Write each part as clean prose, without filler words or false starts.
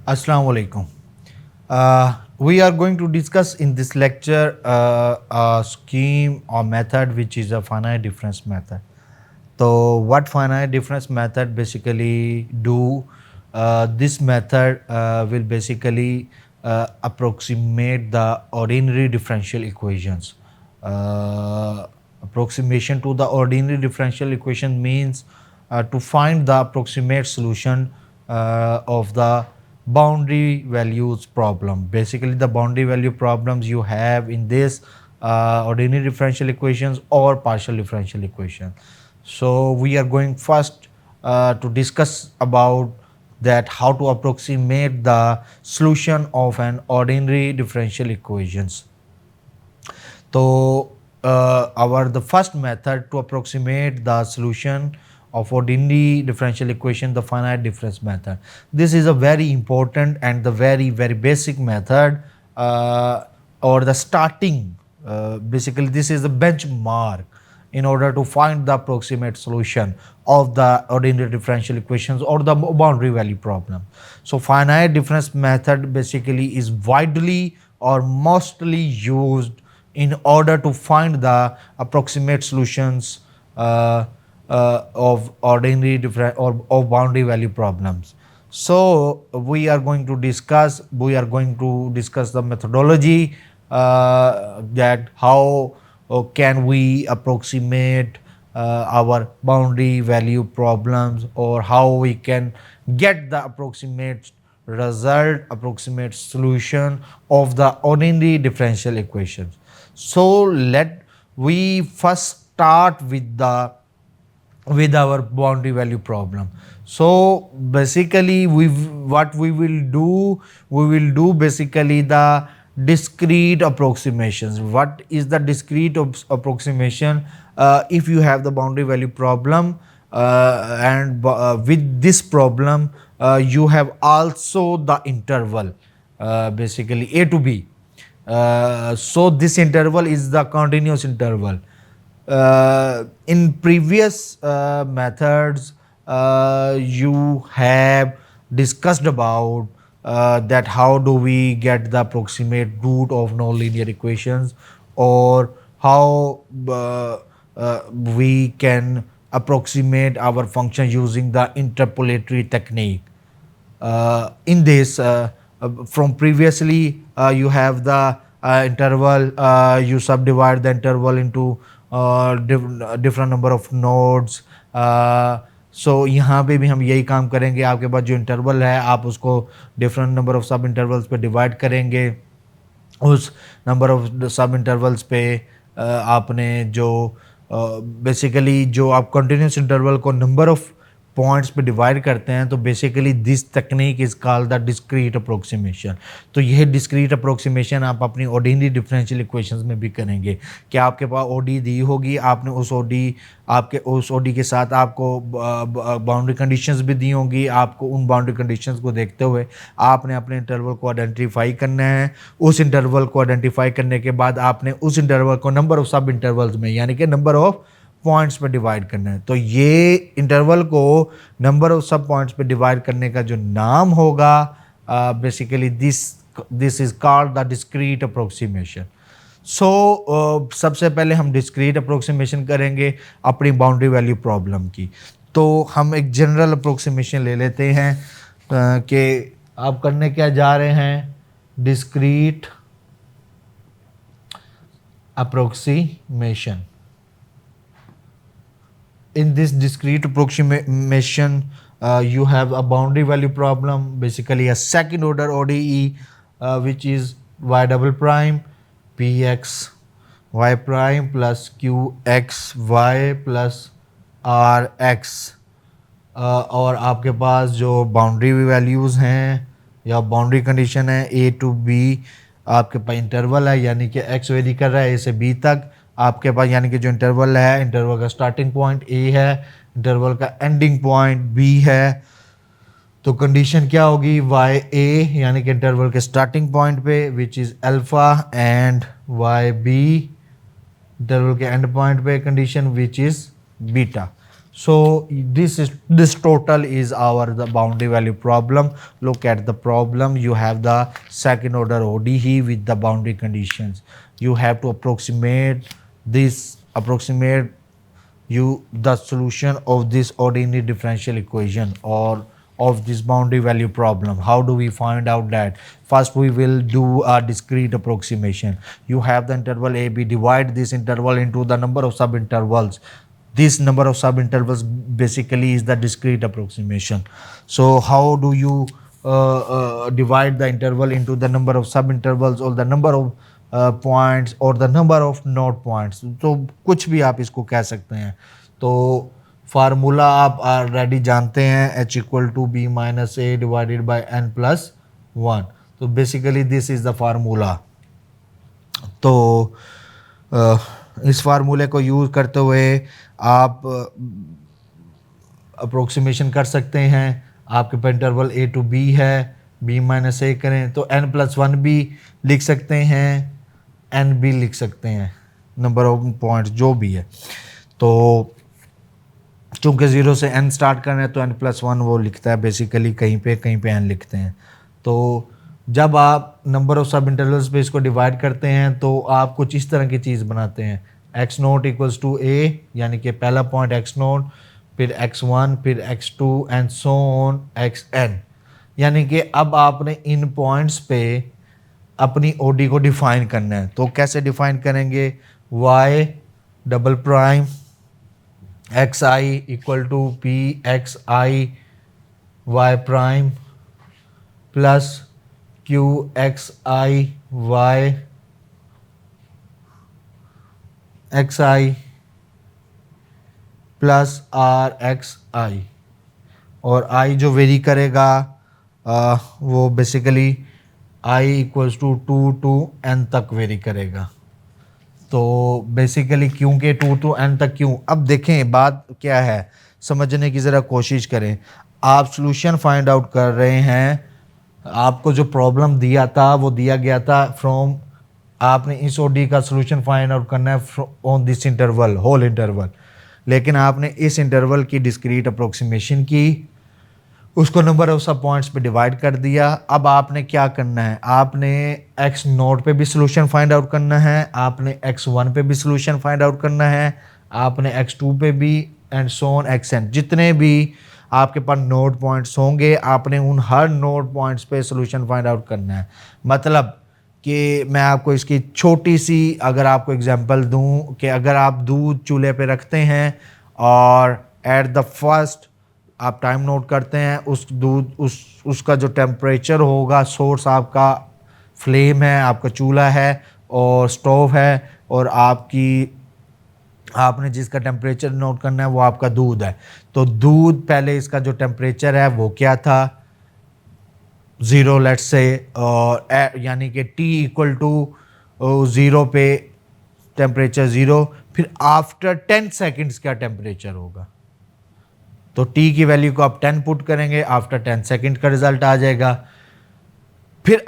Assalamu alaikum. We are going to discuss in this lecture a scheme or method which is a finite difference method. So, what finite difference method basically do? This method will basically approximate the ordinary differential equations. Approximation to the ordinary differential equation means to find the approximate solution of the boundary values problem. Basically, the boundary value problems you have in this ordinary differential equations or partial differential equation. So we are going first to discuss about that how to approximate the solution of an ordinary differential equations. So our the first method to approximate the solution of ordinary differential equation, the finite difference method. This is a very important and the very basic method or the starting. Basically, this is the benchmark in order to find the approximate solution of the ordinary differential equations or the boundary value problem. So finite difference method basically is widely or mostly used in order to find the approximate solutions of ordinary different or of boundary value problems. So we are going to discuss the methodology that how can we approximate our boundary value problems, or how we can get the approximate solution of the ordinary differential equations. So let we first start with our boundary value problem. So basically what we will do basically the discrete approximations. What is the discrete approximation? If you have the boundary value problem and with this problem you have also the interval, basically a to b. So this interval is the continuous interval. In previous methods, you have discussed about that how do we get the approximate root of nonlinear equations, or how we can approximate our function using the interpolatory technique. In this from previously you have the interval, you subdivide the interval into different number of nodes. सो यहाँ पे भी हम यही काम करेंगे. आपके पास जो interval है आप उसको डिफरेंट नंबर ऑफ सब इंटरवल्स पे डिवाइड करेंगे. उस नंबर ऑफ सब इंटरवल्स पे आपने जो बेसिकली जो आप कंटिन्यूस इंटरवल को नंबर ऑफ पॉइंट्स पे डिवाइड करते हैं, तो basically this technique is called the discrete approximation. तो यह डिस्क्रीट अप्रोक्सीमेशन आप अपनी ऑर्डिनरी डिफरेंशियल इक्वेशंस में भी करेंगे. कि आपके पास ओडी दी होगी, आपने उस ओडी के साथ आपको बाउंड्री कंडीशंस भी दी होंगी. आपको उन बाउंड्री कंडीशंस को देखते हुए आपने अपने इंटरवल को आइडेंटिफाई करना है. उस इंटरवल को आइडेंटिफाई करने के बाद आपने उस इंटरवल को नंबर ऑफ सब इंटरवल्स में यानी कि नंबर ऑफ पॉइंट्स पे डिवाइड करना है. तो ये इंटरवल को नंबर ऑफ सब पॉइंट्स पे डिवाइड करने का जो नाम होगा, basically this is called the discrete approximation. So सबसे पहले हम डिस्क्रीट अप्रोक्सीमेशन करेंगे अपनी बाउंड्री वैल्यू प्रॉब्लम की. तो हम एक जनरल अप्रोक्सीमेशन ले लेते हैं कि आप करने क्या जा रहे हैं. Discrete approximation. In this discrete approximation, you have a boundary value problem, basically a second order ODE, which is y double prime px y prime plus qx y plus rx. और आपके पास जो बाउंड्री वैल्यूज़ हैं या boundary condition है a to b, आपके पास interval है यानी कि x वेरी कर रहा है a से b तक. आपके पास यानी कि जो इंटरवल है, इंटरवल का स्टार्टिंग पॉइंट ए है, इंटरवल का एंडिंग पॉइंट बी है. तो कंडीशन क्या होगी, वाई ए यानी कि इंटरवल के स्टार्टिंग पॉइंट पे which is alpha, and y b interval के एंड पॉइंट पे condition which is beta. So this total is our the boundary value problem. Look at the problem. You have the second order ODE with the boundary conditions. You have to approximate the solution of this ordinary differential equation or of this boundary value problem. How do we find out that? First we will do a discrete approximation. You have the interval a b, divide this interval into the number of subintervals. This number of subintervals basically is the discrete approximation. So how do you divide the interval into the number of subintervals or the number of points or the number of node points? तो कुछ भी आप इसको कह सकते हैं. तो formula आप ऑलरेडी जानते हैं, h equal to b minus a divided by n plus one. तो basically this is the formula. तो इस फार्मूले को यूज़ करते हुए आप अप्रोक्सीमेशन कर सकते हैं. आपके पास इंटरवल ए टू बी है, बी माइनस ए करें तो एन प्लस वन भी लिख सकते हैं, एन भी लिख सकते हैं, नंबर ऑफ पॉइंट्स जो भी है. तो चूँकि ज़ीरो से एन स्टार्ट करना है तो एन प्लस वन वो लिखता है बेसिकली, कहीं पे एन लिखते हैं. तो जब आप नंबर ऑफ सब इंटरवल्स पे इसको डिवाइड करते हैं तो आप कुछ इस तरह की चीज़ बनाते हैं. X naught equals to a, यानी कि पहला पॉइंट एक्स नोट, फिर एक्स वन, फिर x two and so on x N. यानी कि अब आपने इन पॉइंट्स पे अपनी ओडी को डिफाइन करना है. तो कैसे डिफाइन करेंगे? Y double prime x i equal to p x i y prime plus q x i y x i plus r x i. और आई जो वेरी करेगा वो basically i equals to two to n तक vary करेगा. तो basically क्योंकि to to n तक क्यों? अब देखें बात क्या है, समझने की ज़रा कोशिश करें. आप सॉल्यूशन फाइंड आउट कर रहे हैं. आपको जो प्रॉब्लम दिया था वो दिया गया था फ्रॉम, आपने इस ओडी का सॉल्यूशन फाइंड आउट करना है on this interval, whole interval. लेकिन आपने इस इंटरवल की डिस्क्रीट अप्रोक्सीमेशन की, उसको नंबर ऑफ सब पॉइंट्स पे डिवाइड कर दिया. अब आपने क्या करना है? आपने एक्स नोट पे भी सॉल्यूशन फाइंड आउट करना है, आपने एक्स वन पे भी सॉल्यूशन फाइंड आउट करना है, आपने एक्स टू पे भी and so on x n. जितने भी आपके पास नोड पॉइंट्स होंगे आपने उन हर नोड पॉइंट्स पे सॉल्यूशन फाइंड आउट करना है. मतलब कि मैं आपको इसकी छोटी सी अगर आपको एग्जांपल दूं कि अगर आप दूध चूल्हे पे रखते हैं और एट द फर्स्ट आप टाइम नोट करते हैं, उस दूध उसका जो टेम्परेचर होगा, सोर्स आपका फ्लेम है, आपका चूल्हा है और स्टोव है, और आपने जिसका टेम्परेचर नोट करना है वो आपका दूध है. तो दूध पहले इसका जो टेम्परेचर है वो क्या था? ज़ीरो लेट्स से, और यानी कि T इक्वल टू ज़ीरो पे टेम्परेचर ज़ीरो. फिर आफ्टर 10 सेकेंड्स क्या टेम्परेचर होगा? तो T की वैल्यू को आप 10 पुट करेंगे, आफ्टर 10 सेकेंड का रिजल्ट आ जाएगा. फिर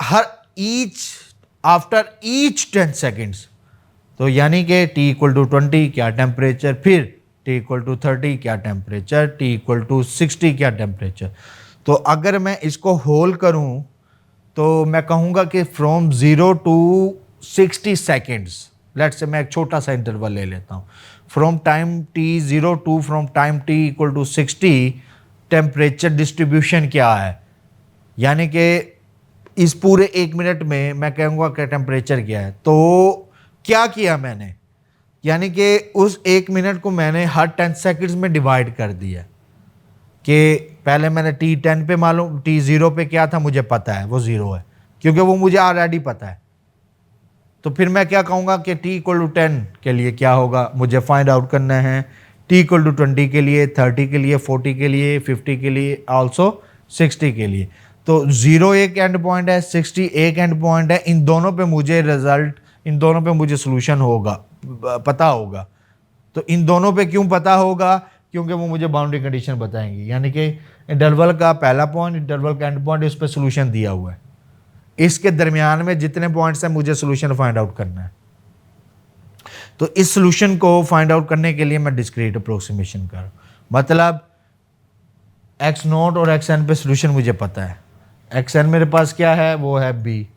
आफ्टर ईच 10 सेकेंड्स, तो यानी कि T इक्वल टू 20 क्या टेम्परेचर, फिर T इक्वल टू 30 क्या टेम्परेचर, T इक्वल टू 60 क्या टेम्परेचर. तो अगर मैं इसको होल करूं तो मैं कहूँगा कि from 0 to 60 seconds, let's say मैं एक छोटा सा इंटरवल ले लेता हूँ, from time t 0 to from time t equal to 60 temperature distribution क्या है. यानी कि इस पूरे 1 मिनट में मैं कहूँगा कि टेम्परेचर क्या है. तो क्या किया मैंने? यानी कि उस 1 मिनट को मैंने हर 10 सेकेंड्स में डिवाइड कर दिया कि पहले मैंने T10 पे मालूम, T0 पे क्या था मुझे पता है वो 0 है क्योंकि वो मुझे ऑलरेडी पता है. तो फिर मैं क्या कहूँगा कि T इक्वल टू 10 के लिए क्या होगा मुझे फाइंड आउट करना है. T इक्वल टू 20 के लिए, 30 के लिए, 40 के लिए, 50 के लिए, ऑल्सो 60 के लिए. तो 0 एक एंड पॉइंट है, 60 एक एंड पॉइंट है. इन दोनों पे मुझे रिजल्ट, इन दोनों पे मुझे सोल्यूशन होगा, पता होगा. तो इन दोनों पे क्यों पता होगा? क्योंकि वो मुझे बाउंड्री कंडीशन बताएंगी. यानी कि इंटरवल का पहला पॉइंट, इंटरवल का एंड पॉइंट, इस पर सोल्यूशन दिया हुआ है. इसके दरमियान में जितने पॉइंट्स हैं मुझे सोल्यूशन फाइंड आउट करना है. तो इस सोल्यूशन को फाइंड आउट करने के लिए मैं डिस्क्रीट अप्रोक्सीमेशन कर, मतलब एक्स नोट और एक्स एन पे सोल्यूशन मुझे पता है, एक्स एन मेरे पास क्या है, वो है बी।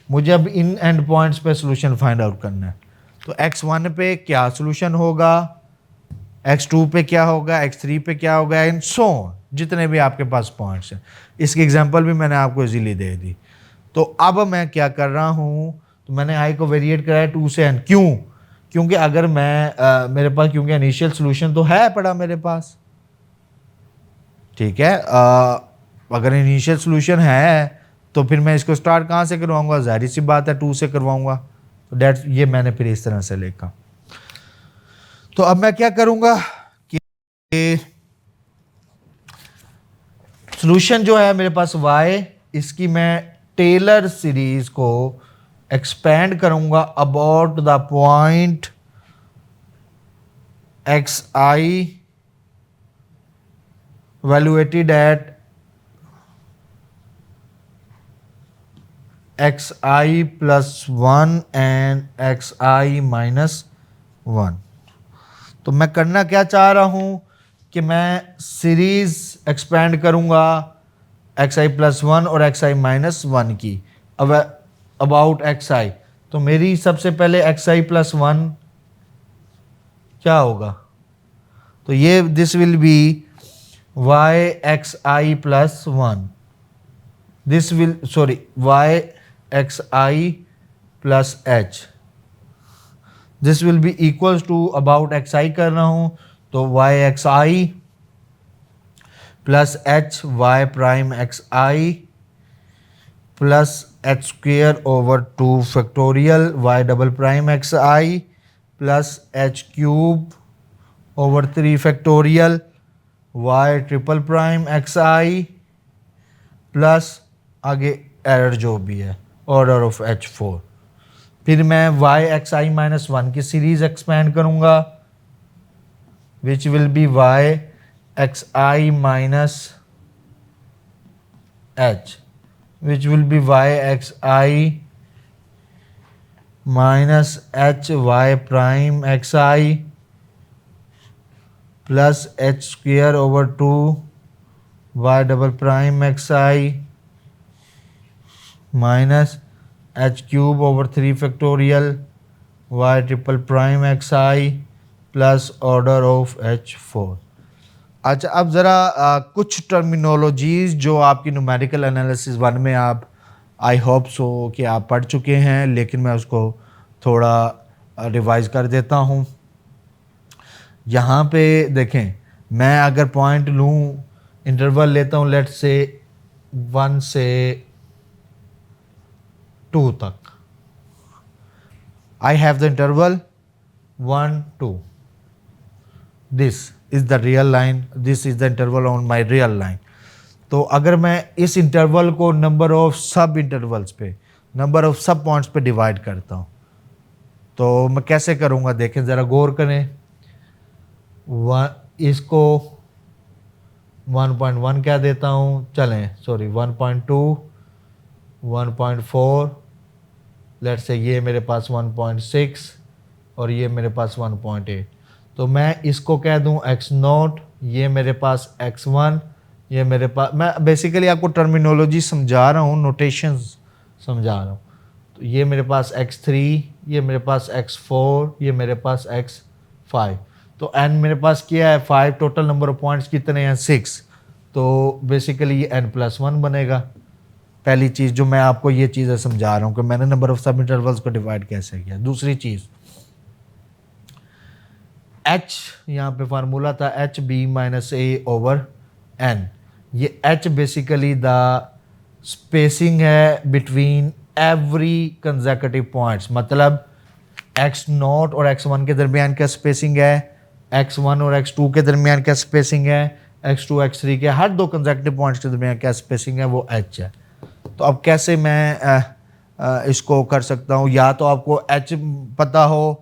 मुझे अब इन एंड पॉइंट्स पे सोल्यूशन फाइंड आउट करना है। तो एक्स वन पे क्या सोल्यूशन होगा, एक्स टू पे क्या होगा, एक्स थ्री पे क्या होगा, एंड सो ऑन, जितने भी आपके पास पॉइंट्स हैं। इसकी एग्जांपल भी मैंने आपको इजीली दे दी। तो अब मैं क्या कर रहा हूँ, तो मैंने आई को वेरिएट कराया 2 से n। क्यों? क्योंकि अगर मैं मेरे पास, क्योंकि इनिशियल सोल्यूशन तो है पड़ा मेरे पास, ठीक है। अगर इनिशियल सोल्यूशन है तो फिर मैं इसको स्टार्ट कहाँ से करवाऊंगा, जाहिर सी बात है 2 से करवाऊंगा। तो डेट ये मैंने फिर इस तरह से लिखा। तो अब मैं क्या करूंगा कि सोल्यूशन जो है मेरे पास y, इसकी मैं टेलर सीरीज को एक्सपेंड करूंगा about the point xi evaluated at xi plus 1 and xi minus 1। तो मैं करना क्या चाह रहा हूं कि मैं सीरीज एक्सपेंड करूंगा xi प्लस 1 और xi माइनस 1 की अबाउट xi। तो मेरी सबसे पहले xi प्लस 1 क्या होगा, तो ये this will be y xi plus 1, this will sorry y xi plus h, this will be equals to about xi कर रहा हूं तो y xi plus h y prime xi plus h square over 2 factorial y double prime xi plus h cube over 3 factorial y triple prime xi plus आगे error जो भी है order of h4। फिर मैं y xi माइनस 1 की series expand करूंगा which will be y xi minus h, which will be y xi minus h y prime xi plus h square over 2 y double prime xi minus h cube over 3 factorial y triple prime xi plus order of h4। अच्छा, अब ज़रा कुछ terminologies जो आपकी numerical analysis 1 में आप I hope so कि आप पढ़ चुके हैं, लेकिन मैं उसको थोड़ा रिवाइज कर देता हूँ। यहाँ पे देखें, मैं अगर पॉइंट लूँ, इंटरवल लेता हूँ लेट्स से 1 से 2 तक, I have the interval 1 2, this is the real line, this is the interval on my real line. तो अगर मैं इस इंटरवल को नंबर ऑफ सब इंटरवल्स पे, नंबर ऑफ सब पॉइंट्स पे डिवाइड करता हूँ, तो मैं कैसे करूँगा देखें ज़रा गौर करें। इसको 1.1 क्या देता हूँ, चलें सॉरी 1.2 1.4, लेट्स से ये मेरे पास 1.6 और ये मेरे पास 1.8। तो मैं इसको कह दूं x0, ये मेरे पास x1, ये मेरे पास, मैं बेसिकली आपको टर्मिनोलॉजी समझा रहा हूँ, नोटेशंस समझा रहा हूँ। तो ये मेरे पास x3, ये मेरे पास x4, ये मेरे पास x5। तो n मेरे पास क्या है 5, टोटल नंबर ऑफ पॉइंट्स कितने हैं 6। तो बेसिकली ये n+1 बनेगा। पहली चीज़ जो मैं आपको ये चीज़ें समझा रहा हूँ कि मैंने नंबर ऑफ सब इंटरवल्स को डिवाइड कैसे किया। दूसरी चीज़ h, यहाँ पे फार्मूला था एच बी माइनस ए ओवर एन। ये h बेसिकली द स्पेसिंग है बिटवीन एवरी कंसेक्यूटिव पॉइंट्स, मतलब x0 और x1 के दरमियान क्या स्पेसिंग है, x1 और x2 के दरमियान क्या स्पेसिंग है, x2 x3 के हर 2 कंसेक्यूटिव पॉइंट्स के दरमियान क्या स्पेसिंग है, वो h है। तो अब कैसे मैं इसको कर सकता हूँ, या तो आपको h पता हो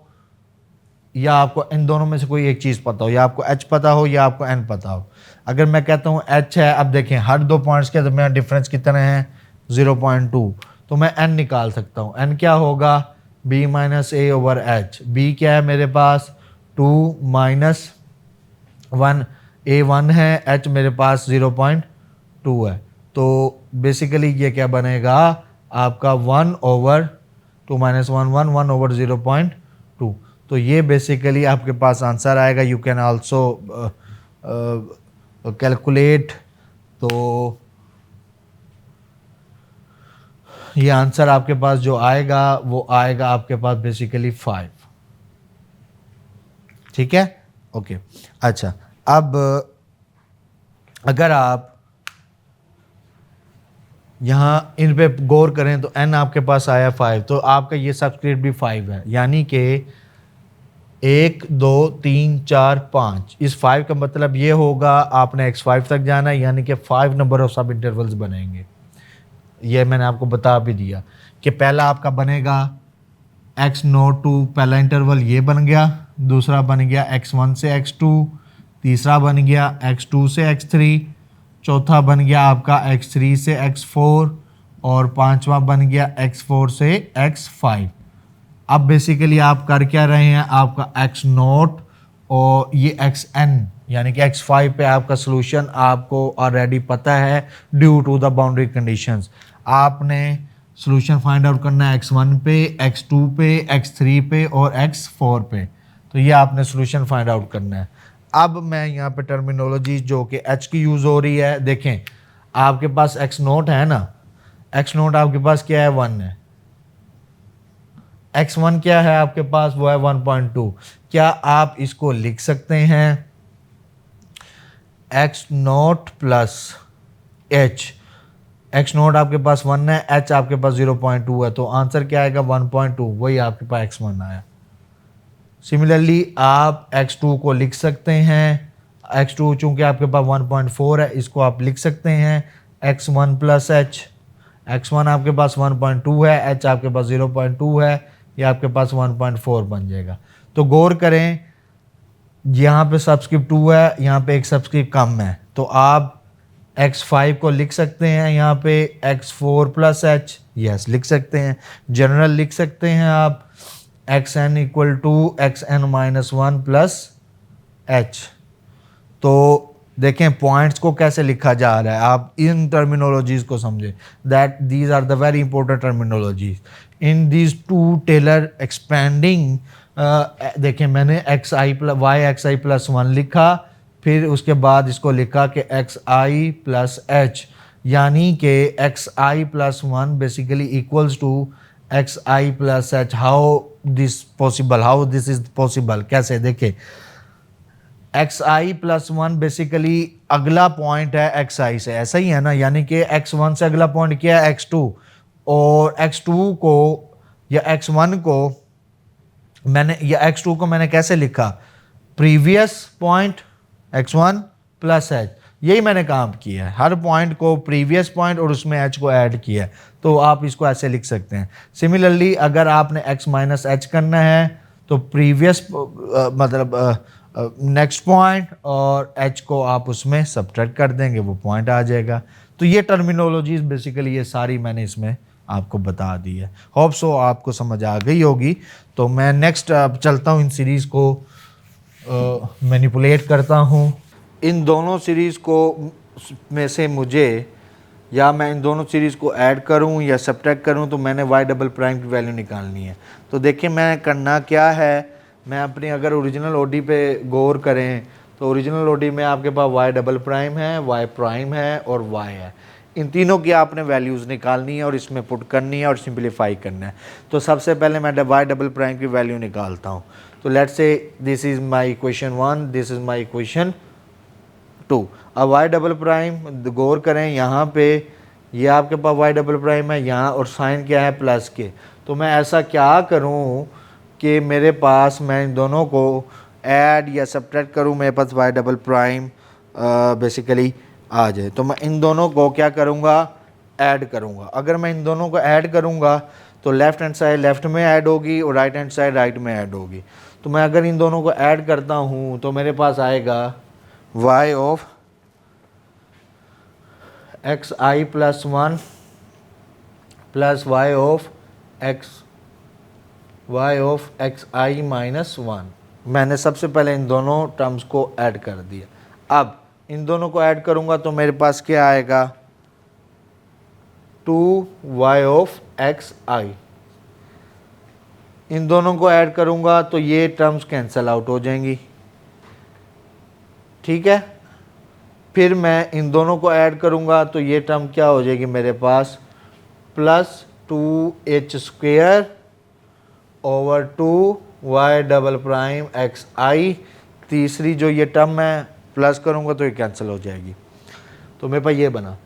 या आपको इन दोनों में से कोई एक चीज़ पता हो, या आपको h पता हो या आपको n पता हो। अगर मैं कहता हूँ h है, अब देखें हर 2 पॉइंट्स के दरमियान डिफरेंस कितने हैं 0.2, तो मैं n निकाल सकता हूँ। n क्या होगा, बी माइनस ए ओवर एच। बी क्या है मेरे पास 2 माइनस 1, ए 1 है, एच मेरे पास 0.2 है। तो बेसिकली ये क्या बनेगा आपका 1 ओवर 2 माइनस 1 1 1 ओवर 0.2। तो ये बेसिकली आपके पास आंसर आएगा। You can also calculate. तो ये आंसर आपके पास जो आएगा वो आएगा आपके पास बेसिकली 5। ठीक है, ओके। अच्छा, अब अगर आप यहाँ इन पे गौर करें तो n आपके पास आया 5, तो आपका ये सबस्क्रिप्ट भी 5 है, यानी कि 1 2 3 4 5। इस 5 का मतलब ये होगा आपने x5 तक जाना है, यानी कि 5 नंबर ऑफ सब इंटरवल्स बनेंगे। ये मैंने आपको बता भी दिया कि पहला आपका बनेगा x0 टू, पहला इंटरवल ये बन गया, दूसरा बन गया x1 से x2, तीसरा बन गया x2 से x3, चौथा बन गया आपका x3 से x4 और पांचवा बन गया x4 से x5। अब बेसिकली आप कर क्या रहे हैं, आपका x0 और ये xn यानी कि x5 पे आपका सॉल्यूशन आपको ऑलरेडी पता है due to the boundary conditions. आपने सॉल्यूशन फाइंड आउट करना है x1 पे, x2 पे, x3 पे और x4 पे। तो ये आपने सॉल्यूशन फाइंड आउट करना है। अब मैं यहाँ पे टर्मिनोलॉजी जो कि h की यूज़ हो रही है, देखें आपके पास x0 है ना, x0 आपके पास क्या है 1 है, x1 क्या है आपके पास वो है 1.2। क्या आप इसको लिख सकते हैं x0 प्लस h, x0 आपके पास 1 है, h आपके पास 0.2 है, तो आंसर क्या आएगा 1.2, वही आपके पास x1 आया। सिमिलरली आप x2 को लिख सकते हैं, x2 चूंकि आपके पास 1.4 है, इसको आप लिख सकते हैं x1 प्लस h। x1 आपके पास 1.2 है, h आपके पास 0.2 है, ये आपके पास 1.4 बन जाएगा। तो गौर करें यहाँ पे सबस्क्रिप्ट 2 है, यहाँ पे एक सबस्क्रिप्ट कम है, तो आप x5 को लिख सकते हैं यहाँ पे x4 प्लस h, यस लिख सकते हैं। जनरल लिख सकते हैं आप xn equal to xn minus 1 plus h। तो देखें पॉइंट्स को कैसे लिखा जा रहा है, आप इन टर्मिनोलॉजीज को समझें, that these are the very important terminologies in these two Taylor expanding. देखें मैंने एक्स आई प्लस 1 लिखा, फिर उसके बाद इसको लिखा कि एक्स आई प्लस एच, यानी कि x i plus 1 basically equals to x i plus h. How this possible, how this is possible, कैसे देखें एक्स आई प्लस 1 बेसिकली अगला पॉइंट है एक्स आई से, ऐसा ही है ना, यानी कि x1 से अगला पॉइंट क्या है x2, और x2 को या x1 को मैंने या x2 को मैंने कैसे लिखा, previous point x1 plus h, यही मैंने काम किया है, हर पॉइंट को प्रीवियस पॉइंट और उसमें h को ऐड किया है, तो आप इसको ऐसे लिख सकते हैं। सिमिलरली अगर आपने x माइनस एच करना है तो प्रीवियस मतलब नेक्स्ट पॉइंट और h को आप उसमें सब्ट्रैक्ट कर देंगे, वो पॉइंट आ जाएगा। तो ये टर्मिनोलॉजीज बेसिकली ये सारी मैंने इसमें आपको बता दी है। होप सो आपको समझ आ गई होगी। तो मैं नेक्स्ट अब चलता हूँ, इन सीरीज़ को मैनिपुलेट करता हूँ। इन दोनों सीरीज़ को में से मुझे या मैं इन दोनों सीरीज़ को ऐड करूँ या सब्ट्रैक्ट करूँ, तो मैंने y डबल प्राइम की वैल्यू निकालनी है। तो देखिए मैं करना क्या है, मैं अपनी अगर ओरिजिनल ओडी पे गौर करें तो ओरिजिनल ओडी में आपके पास y डबल प्राइम है, y प्राइम है और y है। इन तीनों की आपने वैल्यूज़ निकालनी है और इसमें पुट करनी है और सिंप्लीफाई करना है। तो सबसे पहले मैं y डबल प्राइम की वैल्यू निकालता हूँ। तो let's say this is my equation 1, this is my equation 2। अब y डबल प्राइम गौर करें यहाँ पे, ये आपके पास y डबल प्राइम है यहाँ, और साइन क्या है प्लस के। तो मैं ऐसा क्या करूँ कि मेरे पास मैं इन दोनों को ऐड या सब्ट्रैक्ट करूँ, मेरे पास y डबल प्राइम बेसिकली आ जाए। तो मैं इन दोनों को क्या करूँगा, ऐड करूँगा। अगर मैं इन दोनों को ऐड करूँगा तो लेफ़्ट हैंड साइड लेफ़्ट में ऐड होगी और राइट हैंड साइड राइट में ऐड होगी। तो मैं अगर इन दोनों को ऐड करता हूँ तो मेरे पास आएगा y of x i plus 1 plus y of x y of x I minus one. मैंने सबसे पहले इन दोनों टर्म्स को ऐड कर दिया। अब इन दोनों को ऐड करूंगा तो मेरे पास क्या आएगा, 2y ऑफ एक्स आई। इन दोनों को ऐड करूंगा तो ये टर्म्स कैंसल आउट हो जाएंगी, ठीक है। फिर मैं इन दोनों को ऐड करूंगा तो ये टर्म क्या हो जाएगी मेरे पास, plus 2h² over 2y double prime x i. तीसरी जो ये टर्म मैं प्लस करूंगा तो ये कैंसिल हो जाएगी, तो मेरे पास ये बना।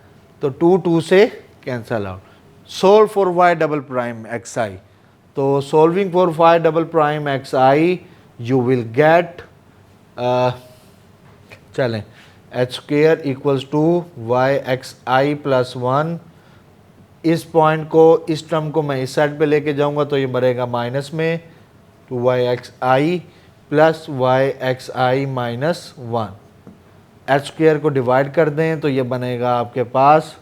तो 2 से cancel out. Solve for y double prime x i, तो solving for y double prime x i you will get, चलें, h² equals to y x i plus one. इस पॉइंट को, इस टर्म को मैं इस साइड पे लेके जाऊंगा तो ये बनेगा माइनस में 2y(xi) plus y(xi) minus one. h² को डिवाइड कर दें तो ये बनेगा आपके पास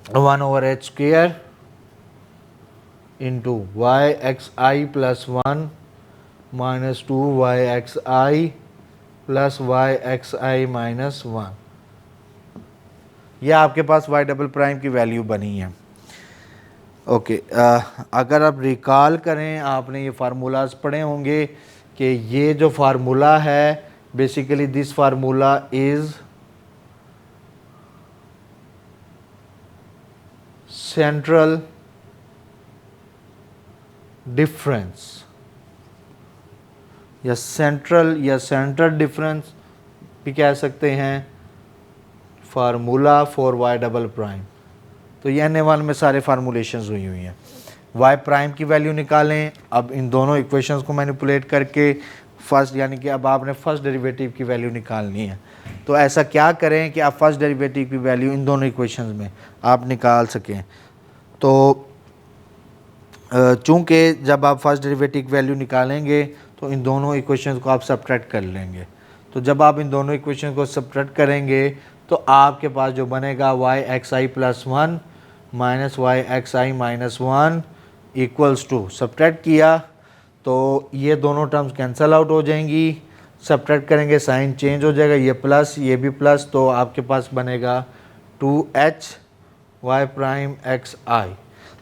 1/h² into y(xi) plus one minus 2y(xi) plus y(xi) minus one. यह आपके पास y डबल प्राइम की वैल्यू बनी है। ओके, अगर आप रिकॉल करें, आपने ये फार्मूलाज पढ़े होंगे कि ये जो फार्मूला है, basically this formula is central difference या सेंट्रल या सेंटर डिफरेंस भी कह सकते हैं, formula for y double prime. तो ये N1 में सारे फार्मूलेशंस हुई हैं। y प्राइम की वैल्यू निकालें। अब इन दोनों इक्वेशंस को मैनिपुलेट करके फर्स्ट, यानी कि अब आपने फर्स्ट डेरिवेटिव की वैल्यू निकालनी है। तो ऐसा क्या करें कि आप फर्स्ट डेरिवेटिव की वैल्यू इन दोनों इक्वेशंस में आप निकाल सकें। तो चूँकि जब आप फर्स्ट डेरिवेटिव की वैल्यू निकालेंगे तो इन दोनों इक्वेशंस को आप सब्ट्रैक्ट कर लेंगे। तो जब आप इन दोनों इक्वेशन को सब्ट्रैक्ट करेंगे तो आपके पास जो बनेगा y(xi) plus one minus y(xi) minus one equals to, subtract किया तो ये दोनों टर्म्स कैंसल आउट हो जाएंगी। सब्ट्रैक्ट करेंगे साइन चेंज हो जाएगा, ये प्लस ये भी प्लस, तो आपके पास बनेगा 2h y prime x i.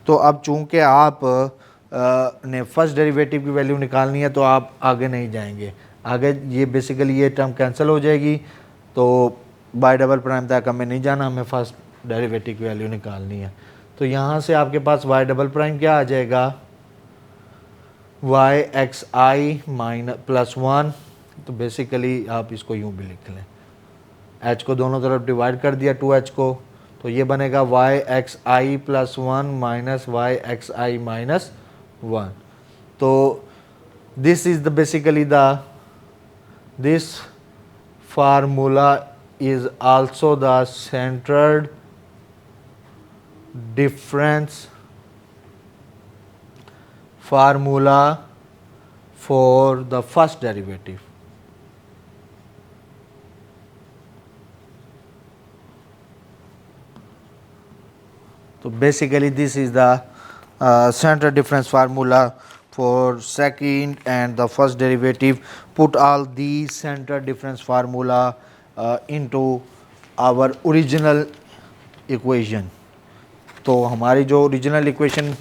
तो अब चूंकि आप ने फर्स्ट डेरिवेटिव की वैल्यू निकालनी है तो आप आगे नहीं जाएंगे, आगे ये बेसिकली ये टर्म कैंसिल हो जाएगी। तो बाय डबल प्राइम तक हमें नहीं जाना, हमें फर्स्ट डेरिवेटिव की वैल्यू निकालनी है। तो यहाँ से आपके पास y डबल प्राइम क्या आ जाएगा, y(xi) माइनस प्लस वन। तो बेसिकली आप इसको यूँ भी लिख लें, h को दोनों तरफ डिवाइड कर दिया 2h को, तो ये बनेगा y(xi) plus one minus y(xi) minus one. तो this is the basically the this formula is also the centered difference formula for the first derivative. So basically this is the centered difference formula for second and the first derivative. Put all these centered difference formula into our original equation. तो हमारी जो original equation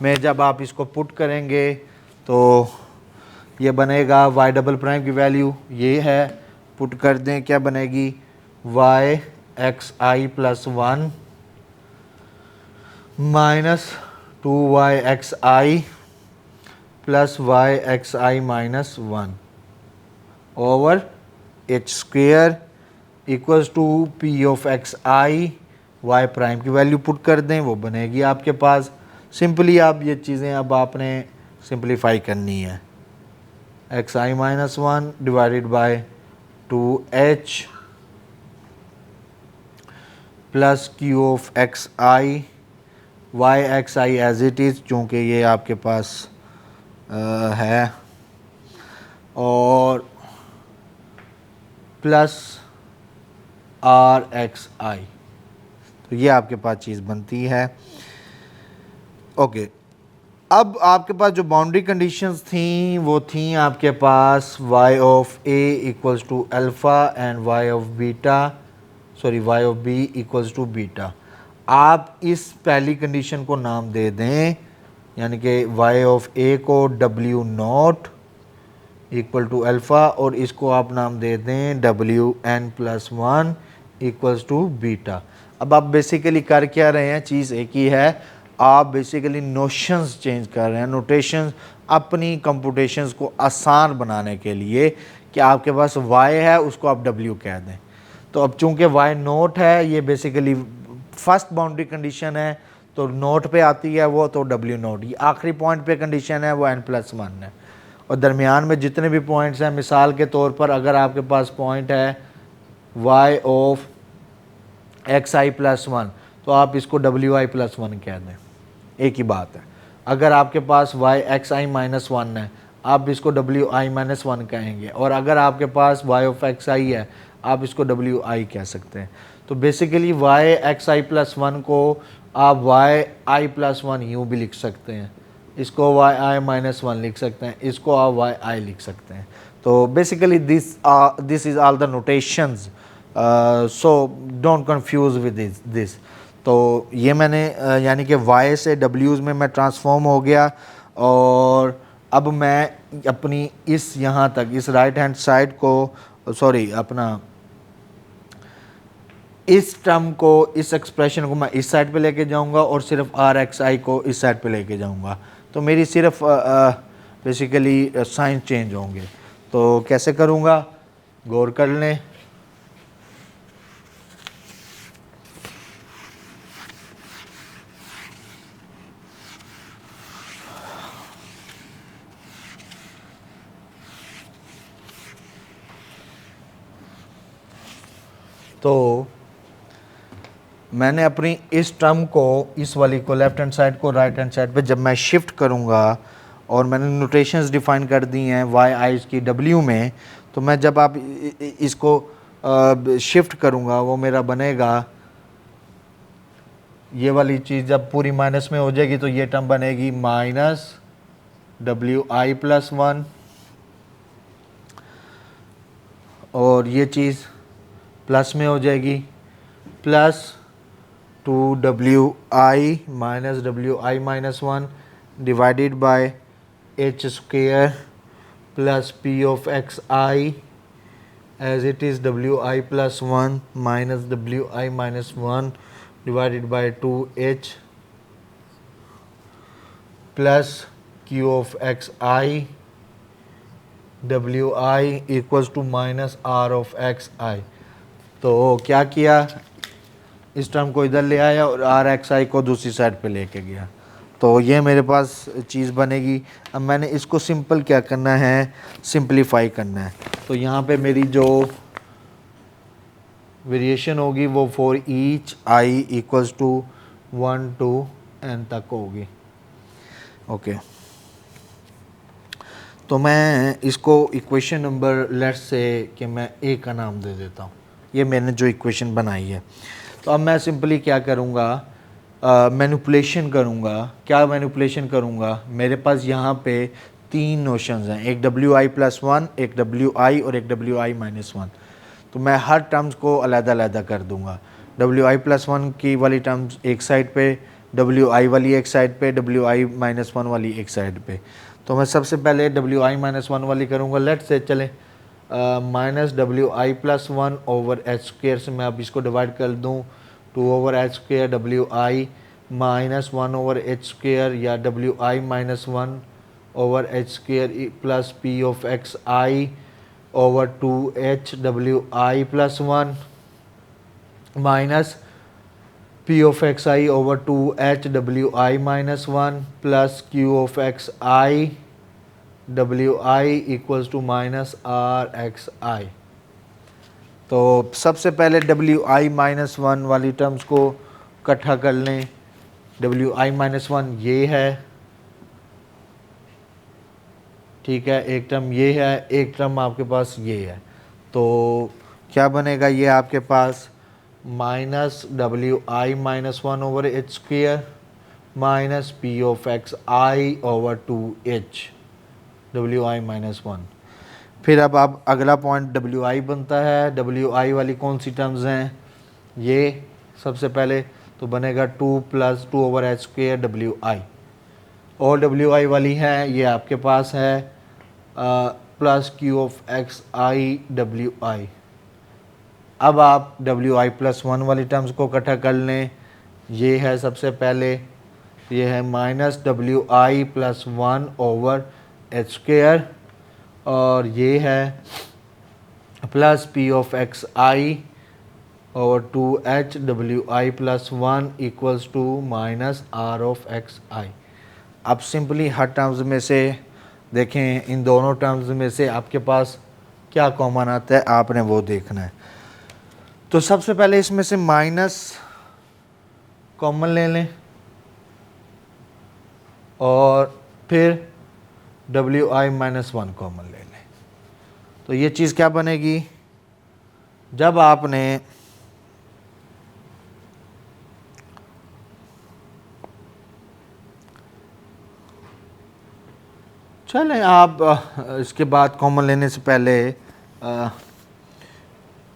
में जब आप इसको put करेंगे तो ये बनेगा y डबल प्राइम की वैल्यू ये है, पुट कर दें, क्या बनेगी y(xi) plus one minus 2y(xi) plus y(xi) minus one over h² equals to p of xi। y prime की वैल्यू पुट कर दें, वो बनेगी आपके पास। सिंपली आप ये चीज़ें अब आपने सिंपलीफाई करनी है, xi minus one divided by 2h plus q of xi, y(xi) as it is, चूँकि ये आपके पास है, और प्लस r(xi). तो ये आपके पास चीज़ बनती है। ओके, अब आपके पास जो बाउंड्री कंडीशंस थी वो थी आपके पास y of a equals to alpha and y of beta, sorry y of b equals to beta. आप इस पहली कंडीशन को नाम दे दें, यानी कि y ऑफ a को w not equal to alpha और इसको आप नाम दे दें wn+1 इक्वल्स टू बीटा। अब आप बेसिकली कर क्या रहे हैं, चीज़ एक ही है, आप बेसिकली नोशंस चेंज कर रहे हैं, नोटेशंस अपनी कंप्यूटेशंस को आसान बनाने के लिए कि आपके पास y है उसको आप w कह दें। तो अब चूंकि y नोट है, ये बेसिकली फर्स्ट बाउंड्री कंडीशन है तो नोट पे आती है वो, तो w नोट। ये आखिरी पॉइंट पे कंडीशन है वो n+1 है, और दरमियान में जितने भी पॉइंट्स हैं, मिसाल के तौर पर अगर आपके पास पॉइंट है y ऑफ xi+1 तो आप इसको wi+1 कह दें, एक ही बात है। अगर आपके पास y xi-1 है आप इसको wi-1 कहेंगे, और अगर आपके पास y ऑफ xi है आप इसको wi कह सकते हैं। तो बेसिकली y xi+1 को आप yi+1 यूँ भी लिख सकते हैं, इसको yi-1 लिख सकते हैं, इसको आप yi लिख सकते हैं। तो basically this is all the notations, so don't confuse with this. तो ये मैंने यानी कि y से w's में मैं ट्रांसफॉर्म हो गया, और अब मैं अपनी इस यहाँ तक इस राइट हैंड साइड को, सॉरी अपना इस टर्म को, इस एक्सप्रेशन को मैं इस साइड पे लेके जाऊंगा और सिर्फ rxi को इस साइड पे लेके जाऊंगा, तो मेरी सिर्फ बेसिकली साइन चेंज होंगे। तो कैसे करूंगा, गौर कर लें। तो मैंने अपनी इस टर्म को, इस वाली को, लेफ्ट हैंड साइड को राइट हैंड साइड पे जब मैं शिफ्ट करूँगा, और मैंने नोटेशंस डिफ़ाइन कर दी हैं वाई आईज़ की w में, तो मैं जब आप इसको शिफ्ट करूँगा वो मेरा बनेगा, ये वाली चीज़ जब पूरी माइनस में हो जाएगी तो ये टर्म बनेगी -wi+1, और ये चीज़ प्लस में हो जाएगी +2wi-wi-1 divided by h² plus p of xi as it is wi+1 minus wi-1 divided by 2h plus q of xi wi equals to minus r of xi। तो क्या किया, इस टर्म को इधर ले आया और rxi को दूसरी साइड पे लेके गया, तो ये मेरे पास चीज़ बनेगी। अब मैंने इसको सिंपल क्या करना है, सिंपलीफाई करना है। तो यहाँ पे मेरी जो वेरिएशन होगी वो for each i equals to 1 to n तक होगी। ओके, तो मैं इसको इक्वेशन नंबर लेट्स से कि मैं a का नाम दे देता हूँ, ये मैंने जो इक्वेशन बनाई है। तो अब मैं सिंपली क्या करूँगा, मैनिपुलेशन करूँगा। क्या मैनिपुलेशन करूँगा, मेरे पास यहाँ पे तीन नोशंस हैं, एक wi+1, एक wi और एक wi-1। तो मैं हर टर्म्स को अलग-अलग कर दूँगा। wi+1 की वाली टर्म्स एक साइड पे, wi वाली एक साइड पे, wi-1 वाली एक साइड पे। तो मैं सबसे पहले wi-1 वाली करूँगा। लेट्स से चले -wi+1 ओवर h² से मैं अब इसको डिवाइड कर दूँ 2/h² wi -1 ओवर h² या wi-1 over h² plus p of xi over 2h wi+1 minus p of xi over 2h wi-1 plus q of xi wi equals to minus rxi। तो सबसे पहले wi-1 वाली terms को इकट्ठा कर लें। wi-1 ये है, ठीक है, एक टर्म ये है, एक टर्म आपके पास ये है। तो क्या बनेगा, ये आपके पास -wi-1 over h² minus P of x i over 2h डब्ल्यू आई माइनस 1। फिर अब आप अगला पॉइंट डब्ल्यू आई बनता है। डब्ल्यू आई वाली कौन सी टर्म्स हैं, ये सबसे पहले तो बनेगा 2 plus 2 over h square W I, और डब्ल्यू आई वाली है ये आपके पास है plus Q of x i डब्ल्यू आई। अब आप डब्ल्यू आई प्लस 1 वाली टर्म्स को इकट्ठा कर लें। ये है सबसे पहले, ये है माइनस डब्ल्यू i plus 1 over h square, और ये है plus p of x i over 2h डब्ल्यू i plus 1 equals to minus r of x i. अब सिंपली हर टर्म्स में से देखें, इन दोनों टर्म्स में से आपके पास क्या कॉमन आता है, आपने वो देखना है। तो सबसे पहले इसमें से माइनस कॉमन ले लें, और फिर डब्ल्यू आई माइनस 1 कॉमन ले लें। तो ये चीज़ क्या बनेगी, जब आपने चलें आप इसके बाद कॉमन लेने से पहले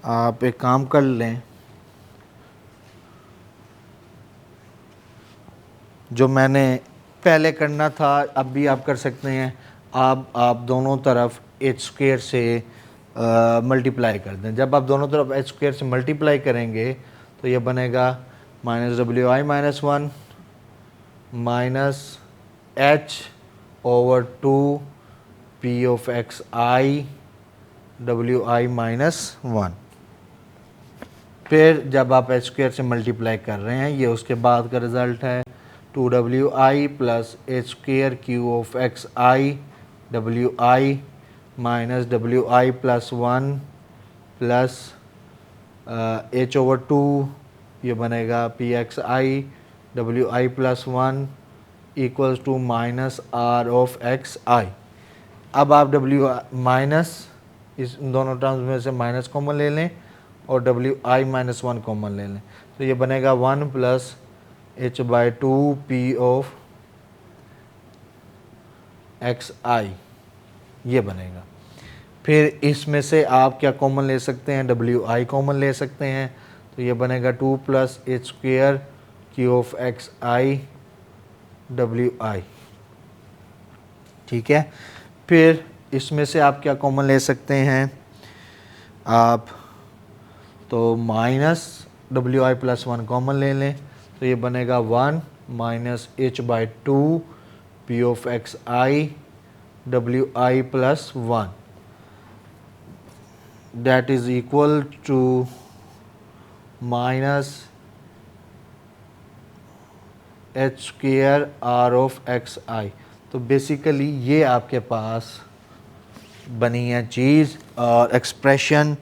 आप एक काम कर लें, जो मैंने पहले करना था अब भी आप कर सकते हैं। आप दोनों तरफ एच स्क्वेयर से मल्टीप्लाई कर दें। जब आप दोनों तरफ एच स्क्वेयर से मल्टीप्लाई करेंगे तो ये बनेगा माइनस डब्ल्यू आई minus 1 minus H over 2 P of x i डब्ल्यू आई माइनस 1। फिर जब आप एच स्क्वेयर से मल्टीप्लाई कर रहे हैं, ये उसके बाद का रिज़ल्ट है 2wi plus H square Q of x i डब्ल्यू आई माइनस डब्ल्यू i plus 1 plus H over 2, ये बनेगा पी एक्स आई डब्ल्यू i plus 1 equals to minus r of x i. अब आप डब्ल्यू माइनस इस दोनों टर्म्स में से माइनस कॉमन ले लें और डब्ल्यू आई माइनस 1 कॉमन ले लें, तो ये बनेगा 1 plus H by 2 P of x i, ये बनेगा। फिर इसमें से आप क्या कॉमन ले सकते हैं, डब्ल्यू आई कॉमन ले सकते हैं, तो ये बनेगा 2 plus H square Q of x i डब्ल्यू आई, ठीक है। फिर इसमें से आप क्या कॉमन ले सकते हैं, आप तो माइनस डब्ल्यू आई प्लस 1 कॉमन ले लें, तो ये बनेगा 1 minus H by 2 P of x i डब्ल्यू i plus 1, that is equal to minus H square are of x i. तो बेसिकली ये आपके पास बनी है चीज़ और expression.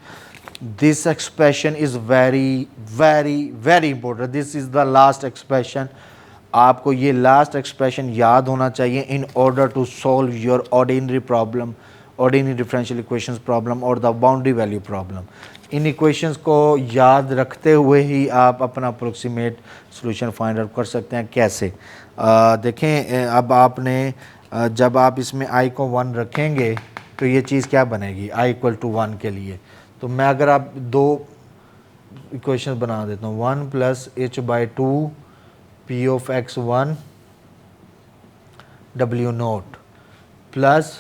This expression is very very very important, this is the last expression. आपको ये लास्ट एक्सप्रेशन याद होना चाहिए in order to solve your ordinary problem, ordinary differential equations problem और द बाउंड्री वैल्यू प्रॉब्लम। इन इक्वेशंस को याद रखते हुए ही आप अपना अप्रोक्सीमेट सॉल्यूशन फाइंड आउट कर सकते हैं। कैसे देखें, अब आपने जब आप इसमें i को 1 रखेंगे तो ये चीज़ क्या बनेगी, i इक्वल टू 1 के लिए। तो मैं अगर आप दो इक्वेशन बना देता हूँ, 1 plus H by 2 P of X 1 W note plus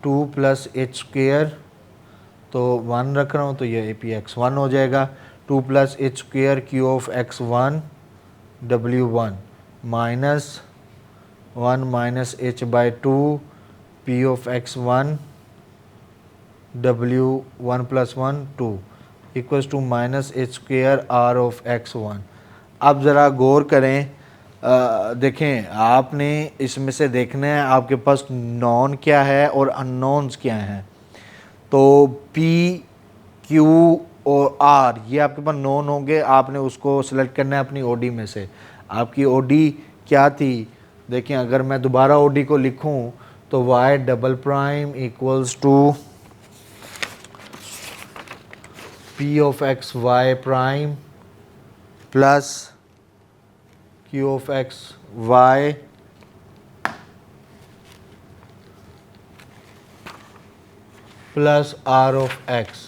2 plus H square, तो 1 रख रहा हूँ तो ये पी एक्स 1 हो जाएगा, 2 plus H square Q of X 1 W 1 minus 1 minus H by 2 P of X 1 W 1 plus 1 2 equals to minus H square are of X 1। अब ज़रा गौर करें, देखें आपने इसमें से देखना है आपके पास नॉन क्या है और अननोन्स क्या हैं। तो P, Q और R ये आपके पास नॉन होंगे, आपने उसको सिलेक्ट करना है अपनी OD में से। आपकी OD क्या थी, देखें अगर मैं दोबारा OD को लिखूं तो y double prime equals to P of XY prime plus Q of XY y plus R of X,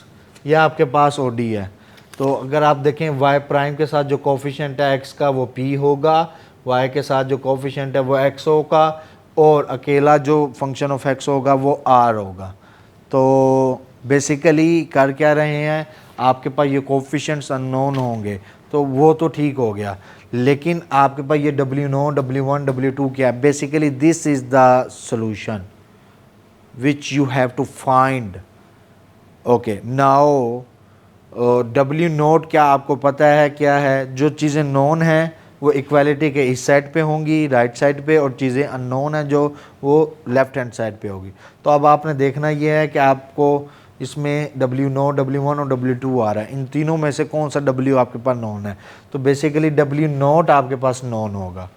यह आपके पास ओ डी है। तो अगर आप देखें y प्राइम के साथ जो कोफिशिएंट है x का वो p होगा, y के साथ जो कोफिशिएंट है वो x होगा, और अकेला जो फंक्शन ऑफ x होगा वो r होगा। तो बेसिकली कर क्या रहे हैं, आपके पास ये कोफिशिएंट्स अननोन होंगे तो वो तो ठीक हो गया, लेकिन आपके पास ये W0, W1, W2 क्या है, basically this is the solution which you have to find. Okay, now W note क्या आपको पता है क्या है, जो चीज़ें नोन हैं वो इक्वालिटी के इस साइड पे होंगी, राइट साइड पे, और चीज़ें अननोन हैं जो वो लेफ्ट हैंड साइड पे होगी। तो अब आपने देखना ये है कि आपको इसमें W0, W1 और W2 आ रहा है, इन तीनों में से कौन सा W आपके पास नोन है। तो बेसिकली W नोट आपके पास नोन होगा।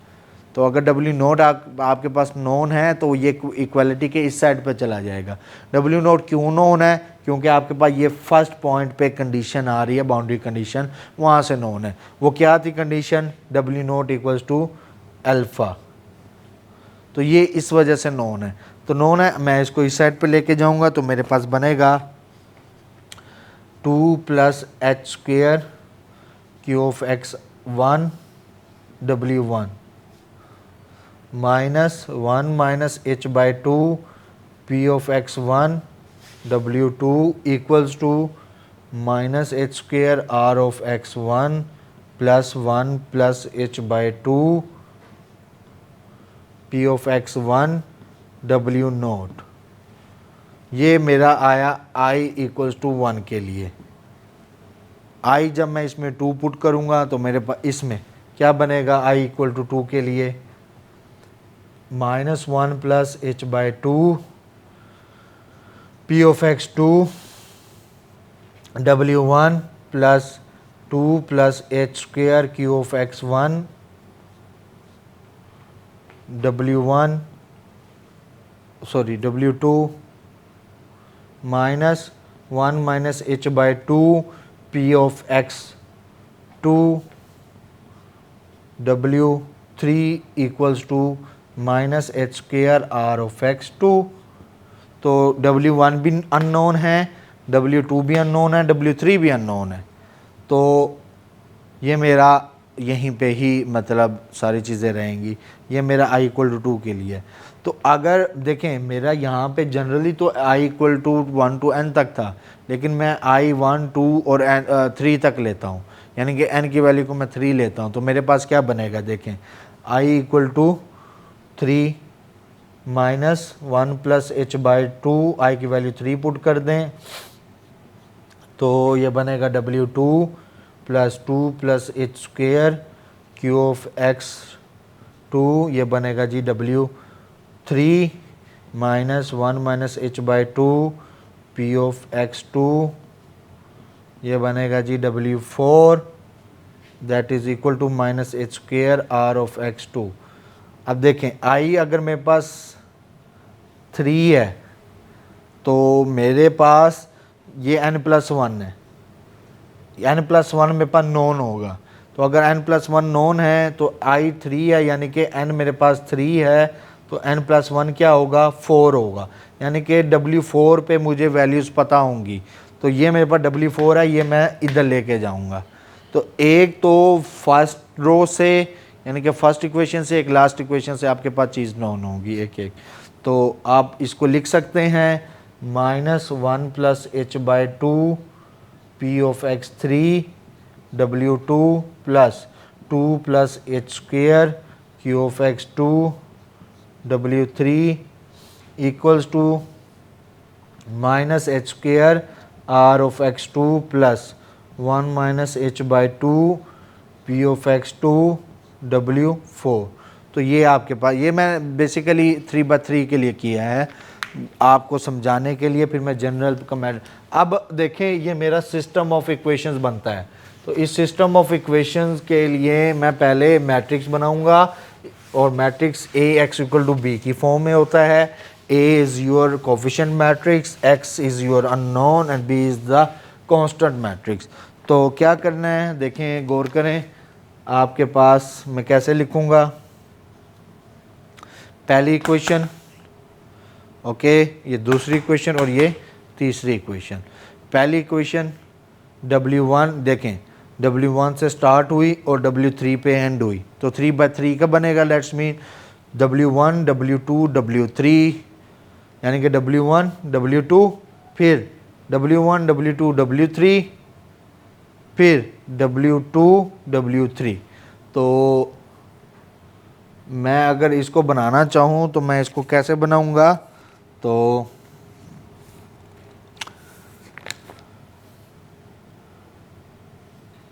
तो अगर W नोट आपके पास नोन है तो ये इक्वालिटी के इस साइड पे चला जाएगा। W नोट क्यों नोन है, क्योंकि आपके पास ये फर्स्ट पॉइंट पे कंडीशन आ रही है, बाउंड्री कंडीशन, वहाँ से नोन है। वो क्या थी condition, W not equals to alpha, तो ये इस वजह से नोन है। तो नोन है, मैं इसको इस साइड पे लेके जाऊँगा तो मेरे पास बनेगा 2 plus H square Q of X 1 W1 minus 1 minus H by 2 P of X 1 W2 equals to minus H square are of X 1 plus 1 plus H by 2 P of X 1 W not. ये मेरा आया i equals to 1 के लिए। i जब मैं इसमें 2 put करूँगा तो मेरे पास इसमें क्या बनेगा, i इक्वल टू 2 के लिए minus 1 plus H by 2 P of X 2 W1 plus 2 plus H square Q of X 1 W1 sorry W2 minus 1 minus H by 2 P of X 2 W3 equals to minus H square are of X 2। तो W1 भी unknown है, W2 भी unknown है, W3 भी unknown है। तो ये मेरा यहीं पे ही मतलब सारी चीज़ें रहेंगी। ये मेरा i इक्वल टू 2 के लिए। तो अगर देखें मेरा यहाँ पे जनरली तो i equal to 1 to n तक था, लेकिन मैं i 1 2 और 3 तक लेता हूँ, यानी कि n की वैल्यू को मैं 3 लेता हूँ। तो मेरे पास क्या बनेगा, देखें i equal to 3 minus 1 plus H by 2, i की वैल्यू 3 पुट कर दें तो ये बनेगा W2 plus 2 plus H square Q of X 2, ये बनेगा जी W3 minus 1 minus H by 2 P of X 2, ये बनेगा जी W4 that is equal to minus H square are of X 2। अब देखें i अगर मेरे पास 3 है तो मेरे पास ये n प्लस 1 है, n प्लस 1 मेरे पास नोन होगा। तो अगर n प्लस 1 नोन है तो i 3 है, यानी कि n मेरे पास 3 है तो n प्लस 1 क्या होगा, 4 होगा, यानी कि W4 पे मुझे वैल्यूज़ पता होंगी। तो ये मेरे पास W4 है, ये मैं इधर लेके जाऊंगा। तो एक तो फर्स्ट रो से यानी कि फर्स्ट इक्वेशन से, एक लास्ट इक्वेशन से आपके पास चीज़ नोन होगी एक एक। तो आप इसको लिख सकते हैं minus 1 plus H by 2 P of X 3 W2 plus 2 plus H square Q of X 2 W3 equals to minus H square are of X 2 plus 1 minus H by 2 P of X 2 W4। तो ये आपके पास, ये मैं basically 3/3 के लिए किया है आपको समझाने के लिए, फिर मैं जनरल कमेंट। अब देखें ये मेरा सिस्टम ऑफ इक्वेशंस बनता है। तो इस सिस्टम ऑफ इक्वेशंस के लिए मैं पहले मैट्रिक्स बनाऊंगा, और matrix A X equal to B की फॉर्म में होता है। A is your coefficient matrix, X is your unknown and B is the constant matrix. तो क्या करना है, देखें गौर करें, आपके पास मैं कैसे लिखूँगा, पहली इक्वेशन, ओके, ये दूसरी इक्वेशन और ये तीसरी इक्वेशन। पहली इक्वेशन W1 देखें, W1 से स्टार्ट हुई और W3 पे एंड हुई, तो 3/3 का बनेगा। Let's mean W1 W2 W3, यानी कि W1 W2, फिर W1 W2 W3, फिर W2 W3। तो मैं अगर इसको बनाना चाहूँ तो मैं इसको कैसे बनाऊँगा, तो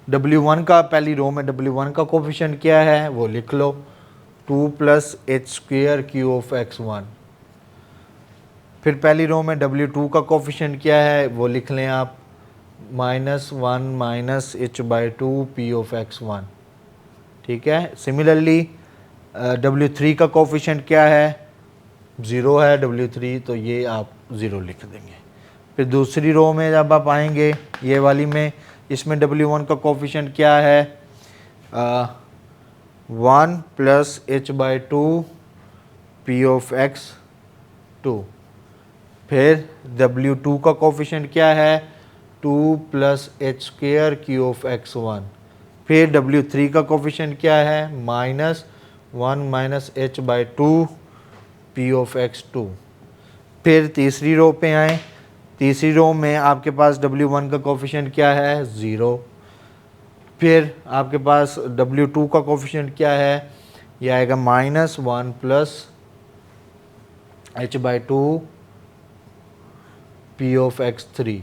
W1 का पहली रो में W1 का कोफिशिएंट क्या है वो लिख लो, 2 + h² Q ऑफ x1। फिर पहली रो में W2 का कोफिशिएंट क्या है वो लिख लें आप, -1 - h/2 P ऑफ x1। ठीक है। सिमिलरली W3 का कोफिशिएंट क्या है, 0 है W3, तो ये आप 0 लिख देंगे। फिर दूसरी रो में जब आप आएंगे ये वाली में, इसमें W1 का कोफिशिएंट क्या है, 1 + h/2 P ऑफ x2। फिर W2 का कोफिशिएंट क्या है, 2 + h² Q ऑफ x1। फिर W3 का कोफिशिएंट क्या है, -1 - h/2 P ऑफ x2। फिर तीसरी रो पे आए, तीसरी रो में आपके पास W1 का कोफिशिएंट क्या है, 0। फिर आपके पास W2 का कोफिशिएंट क्या है, ये आएगा -1 + h/2 P ऑफ x3।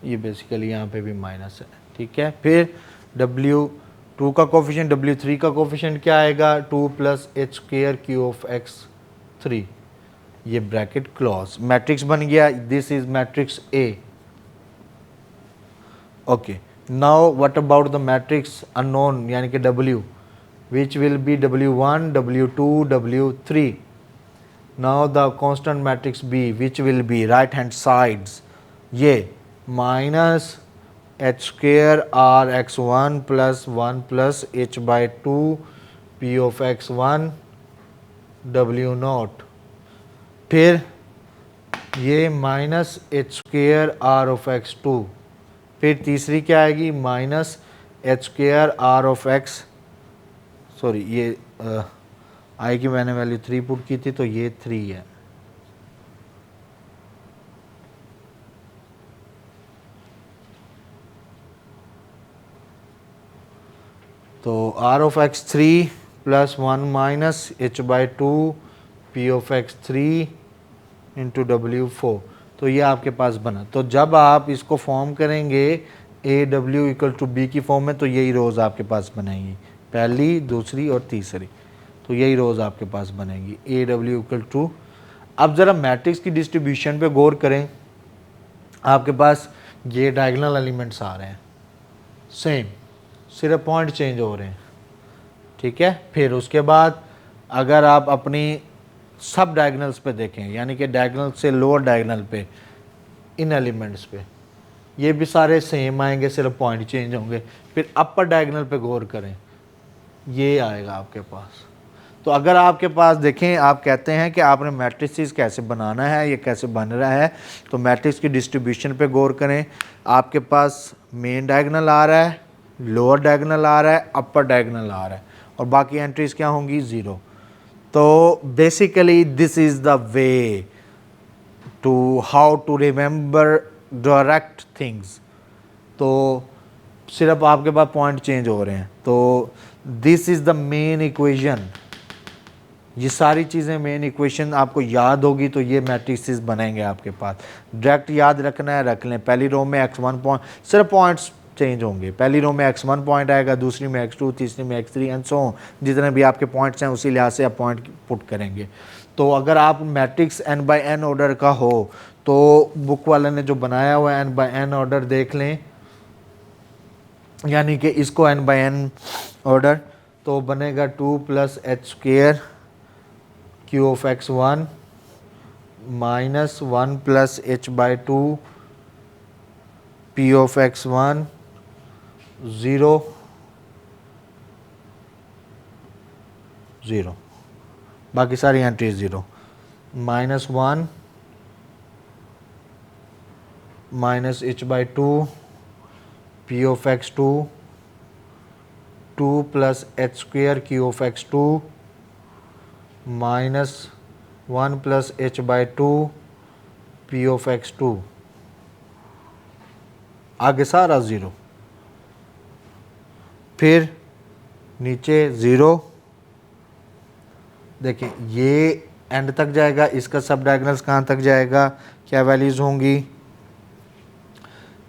ये बेसिकली यहाँ पे भी माइनस है, ठीक है। फिर W2 का कोफिशिएंट, W3 का कोफिशिएंट क्या आएगा, 2 + h² Q ऑफ x3। ये ब्रैकेट क्लोज, मैट्रिक्स बन गया। This is matrix A। Okay, now what about the matrix unknown, यानी कि W, which will be W1 W2 W3। Now the constant matrix B, which will be right hand sides, ये -h² R x1 + 1 + h/2 P of x1 W0। फिर ये -h² R of x2। फिर तीसरी क्या आएगी, -h² R of x, sorry ये आई की मैंने वैल्यू 3 पुट की थी, तो ये 3 है। तो R of x3 + 1 - h/2 P of x3 into W4। तो ये आपके पास बना। तो जब आप इसको फॉर्म करेंगे AW = B की फॉर्म में, तो यही रोज़ आपके पास बनेगी, पहली, दूसरी और तीसरी, तो यही रोज़ आपके पास बनेगी AW = अब ज़रा मैट्रिक्स की डिस्ट्रीब्यूशन पे गौर करें। आपके पास ये डायगोनल एलिमेंट्स आ रहे हैं सेम, सिर्फ पॉइंट चेंज हो रहे हैं, ठीक है। फिर उसके बाद अगर आप अपनी सब डायगोनल्स पे देखें, यानी कि डायगोनल से लोअर डायगोनल पे, इन एलिमेंट्स पे, ये भी सारे सेम आएंगे, सिर्फ पॉइंट चेंज होंगे। फिर अपर डायगोनल पे गौर करें, ये आएगा आपके पास। तो अगर आपके पास देखें, आप कहते हैं कि आपने मैट्रिसेस कैसे बनाना है, ये कैसे बन रहा है, तो मैट्रिक्स की डिस्ट्रीब्यूशन पे गौर करें। आपके पास मेन डायगोनल आ रहा है, लोअर डायगोनल आ रहा है, अपर डायगोनल आ रहा है, और बाकी एंट्रीज क्या होंगी, 0। तो basically this is the way to how to remember direct things. तो सिर्फ आपके पास पॉइंट चेंज हो रहे हैं। तो this is the main equation, ये सारी चीज़ें मेन इक्वेशन आपको याद होगी, तो ये मैट्रिसेस बनेंगे आपके पास। डायरेक्ट याद रखना है, रख लें। पहली रो में x1 पॉइंट, सिर्फ पॉइंट्स चेंज होंगे। पहली रो में x1 पॉइंट आएगा, दूसरी में x2, तीसरी में x3 एंड सो ऑन। जितने भी आपके पॉइंट्स हैं उसी लिहाज से आप पॉइंट पुट करेंगे। तो अगर आप मैट्रिक्स n/n ऑर्डर का हो, तो बुक वाले ने जो बनाया हुआ है n/n ऑर्डर देख लें, यानी कि इसको n/n ऑर्डर, तो बनेगा 2 + h² Q of x1 -1 + h/2 P of x1 0। Zero, बाकी सारी entries zero. -1 minus h by two P of X two, 2 plus H square Q of X two, -1 plus h by two P of X two, आगे सारा zero. फिर नीचे zero, देखिए ये and तक जाएगा, इसका सब डायगनल्स कहाँ तक जाएगा, क्या वैल्यूज़ होंगी,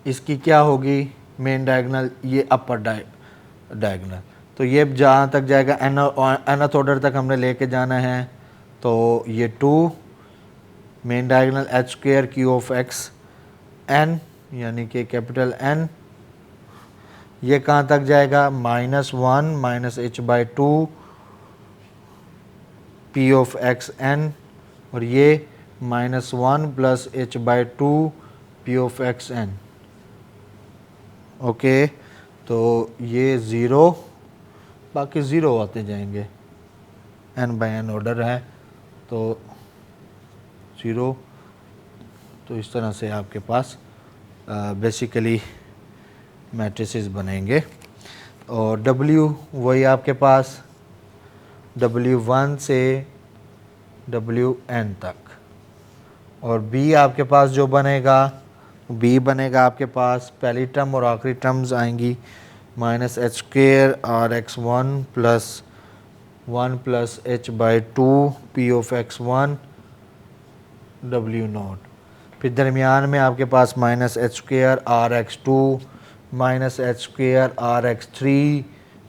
इसकी क्या होगी मेन डायगनल, ये अपर डायगनल। तो ये जहाँ तक जाएगा nth ऑर्डर तक हमने लेके जाना है, तो ये 2 main diagonal H square Q of x N, यानी कि कैपिटल N, ये कहाँ तक जाएगा, -1 minus h by two P of x N, और ये -1 plus h by two P of x N. Okay, तो ये ज़ीरो, बाकी ज़ीरो आते जाएंगे, n बाई n ऑर्डर है तो ज़ीरो। तो इस तरह से आपके पास बेसिकली मैट्रिसेस बनेंगे। और W वही आपके पास W1 से WN तक, और B आपके पास जो बनेगा, B बनेगा आपके पास पहली टर्म और आखिरी टर्म्स आएंगी minus H square r x one plus 1 plus h by two P of x one W naught. फिर दरमियान में आपके पास minus H square r x two minus H square r x three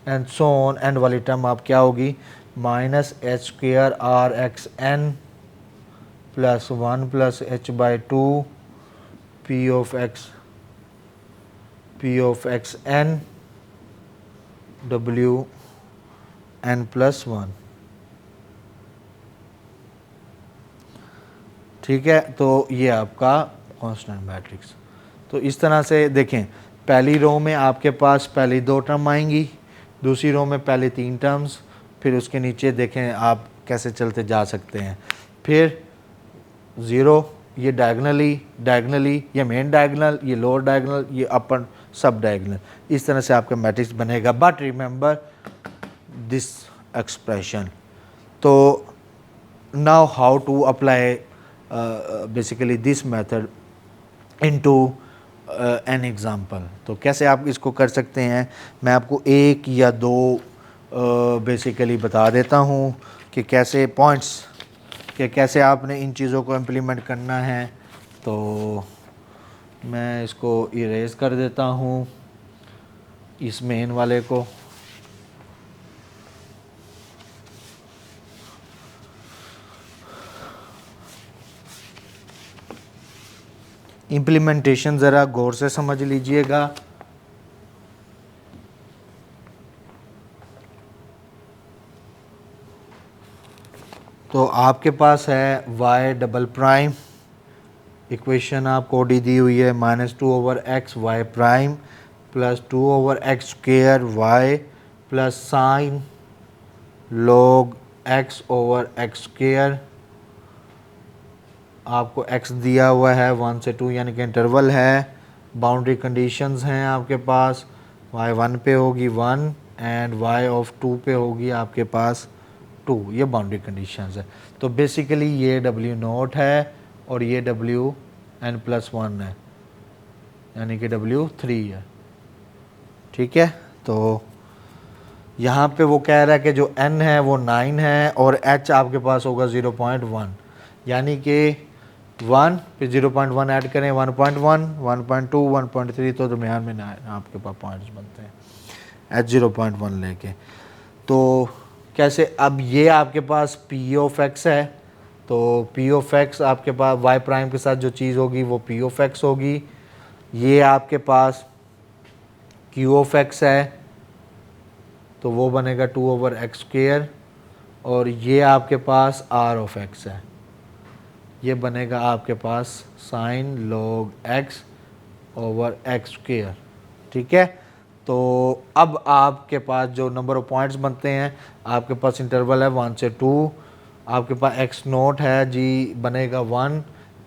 and so on, end वाली term आप क्या होगी, minus H square r x n plus 1 plus h by two P of x n W n plus 1। ठीक है, तो ये आपका constant matrix. तो इस तरह से देखें, पहली रो में आपके पास पहली 2 टर्म आएंगी, दूसरी रो में पहले 3 टर्म्स, फिर उसके नीचे देखें आप कैसे चलते जा सकते हैं। फिर ज़ीरो, ये डायगनली, ये मेन डायगनल, ये लोअर डायगनल, ये अपर सब डायगनल, इस तरह से आपका मैट्रिक्स बनेगा। But remember this expression. तो now how to apply basically this method into an example. तो कैसे आप इसको कर सकते हैं, मैं आपको एक या दो बेसिकली बता देता हूँ कि कैसे पॉइंट्स, कि कैसे आपने इन चीज़ों को इम्प्लीमेंट करना है। तो मैं इसको इरेज कर देता हूँ, इस मेन वाले को। इम्प्लीमेंटेशन ज़रा गौर से समझ लीजिएगा। तो आपके पास है y डबल प्राइम, इक्वेशन आपको डी दी हुई है -2/x y prime plus 2/x square y plus sign log x/x square. आपको x दिया हुआ है 1 से 2, यानी कि इंटरवल है। बाउंड्री कंडीशंस हैं आपके पास, y1 पे होगी 1 एंड y ऑफ 2 पे होगी आपके पास 2, ये बाउंड्री कंडीशंस है। तो बेसिकली ये W नोट है और ये WN प्लस 1 है, यानी कि W3 है। ठीक है, तो यहाँ पे वो कह रहा है कि जो N है वो 9 है और H आपके पास होगा 0.1, यानी कि 1 फिर 0.1 ऐड करें 1.1, 1.2, 1.3, तो दरमियान में आपके पास पॉइंट्स बनते हैं H 0.1 लेके। तो कैसे, अब ये आपके पास P ऑफ X है, तो P ऑफ X आपके पास y प्राइम के साथ जो चीज़ होगी वो P ऑफ X होगी। ये आपके पास Q ऑफ X है, तो वो बनेगा 2/x स्क्वेयर, और ये आपके पास R ऑफ X है, ये बनेगा आपके पास साइन log x/x स्क्वेयर। ठीक है, तो अब आपके पास जो नंबर ऑफ पॉइंट्स बनते हैं, आपके पास इंटरवल है 1 से 2, आपके पास एक्स नोट है जी बनेगा 1,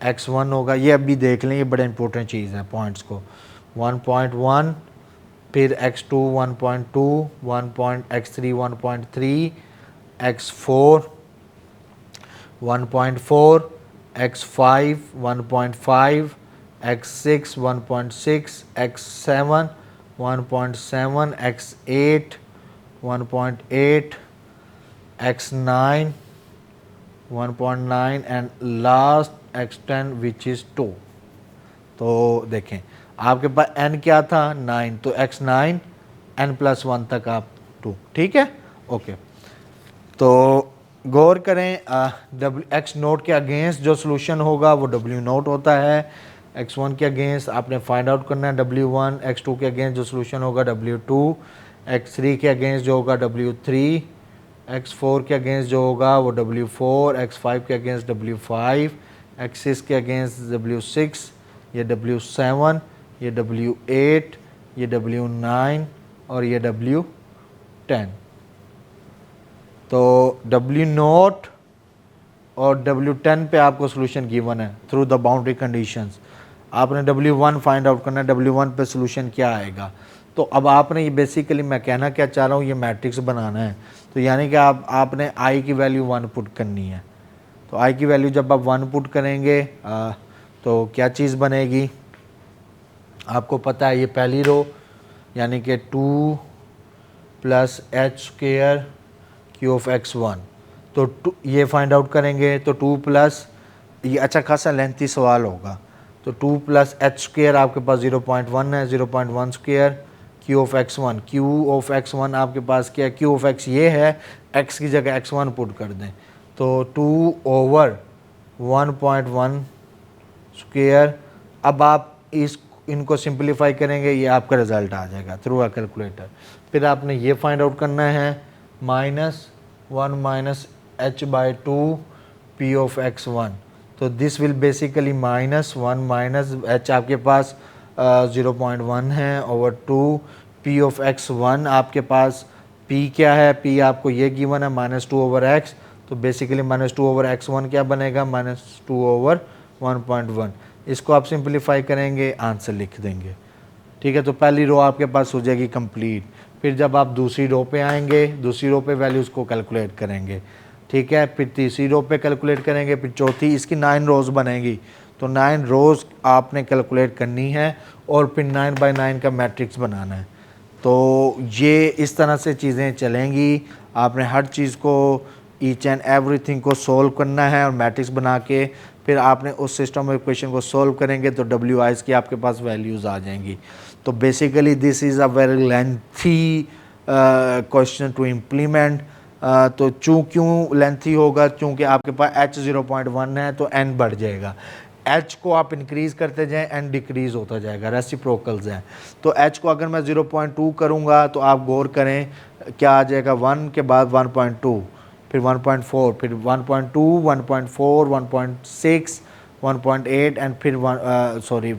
x1 होगा, ये अभी देख लें, ये बड़ा इंपॉर्टेंट चीज़ है पॉइंट्स को, 1.1, फिर x2 1.2, x3 1.3, x4 1.4, x5 1.5, x6 1.6, x7 1.7, x8 1.8, x9 1.9 and last x10 which is 2। तो देखें आपके पास n क्या था 9, तो x9 n+1 तक आप 2, ठीक है, ओके। तो गौर करें एक्स नोट के अगेंस्ट जो सोल्यूशन होगा वो w नोट होता है, x1 के अगेंस्ट आपने फाइंड आउट करना है w1, x2 के अगेंस्ट जो सोल्यूशन होगा w2, x3 के अगेंस्ट जो होगा w3, x4 के अगेंस्ट जो होगा वो w4, x5 के अगेंस्ट w5, x6 के अगेंस्ट w6, ये w7, ये w8, ये w9 और ये w10। तो w नोट और w10 पे आपको सोल्यूशन गिवन है थ्रू द बाउंड्री कंडीशंस। आपने w1 फाइंड आउट करना है, w1 पे सोल्यूशन क्या आएगा। तो अब आपने ये बेसिकली मैं कहना क्या चाह रहा हूँ, ये मैट्रिक्स बनाना है, तो यानी कि आपने i की वैल्यू 1 पुट करनी है। तो i की वैल्यू जब आप 1 पुट करेंगे तो क्या चीज़ बनेगी, आपको पता है ये पहली रो यानी कि 2 + h² q ऑफ x1, तो ये फाइंड आउट करेंगे तो 2 प्लस, ये अच्छा खासा लेंथी सवाल होगा, तो 2 + h² आपके पास 0.1 है, 0.1 square q of x1, q of x1 आपके पास क्या है, q ऑफ x ये है, x की जगह x1 पुट कर दें, तो 2/1.1 स्क्वेयर। अब आप इनको सिंप्लीफाई करेंगे, ये आपका रिजल्ट आ जाएगा थ्रू अ कैलकुलेटर। फिर आपने ये फाइंड आउट करना है -1 - h/2 p ऑफ x1, तो दिस विल बेसिकली -1 - h आपके पास 0.1 है ओवर 2 p ऑफ x1 आपके पास p क्या है, p आपको ये गिवन है -2/x, तो बेसिकली -2/x1 क्या बनेगा -2/1.1। इसको आप सिंप्लीफाई करेंगे आंसर लिख देंगे, ठीक है। तो पहली रो आपके पास हो जाएगी कंप्लीट। फिर जब आप दूसरी रो पे आएंगे, दूसरी रो पे वैल्यूज़ को कैलकुलेट करेंगे, ठीक है। फिर तीसरी रो पे कैलकुलेट करेंगे, फिर चौथी, इसकी 9 रोज़ बनेगी, तो 9 रोज़ आपने कैलकुलेट करनी है और फिर 9/9 का मैट्रिक्स बनाना है। तो ये इस तरह से चीज़ें चलेंगी, आपने हर चीज़ को ईच एंड एवरीथिंग को सोल्व करना है और मैट्रिक्स बना के फिर आपने उस सिस्टम ऑफ इक्वेशन को सोल्व करेंगे तो WI's की आपके पास वैल्यूज़ आ जाएंगी। तो basically this is a very lengthy question to implement. तो क्यों लेंथी होगा, चूँकि आपके पास h 0.1 है तो n बढ़ जाएगा, h को आप इंक्रीज़ करते जाएं n डिक्रीज़ होता जाएगा, रेसिप्रोकल्स हैं। तो h को अगर मैं 0.2 करूँगा तो आप गौर करें क्या आ जाएगा, 1 के बाद 1.2, फिर 1.4, फिर 1.2, 1.4, 1.6, 1.8 एंड फिर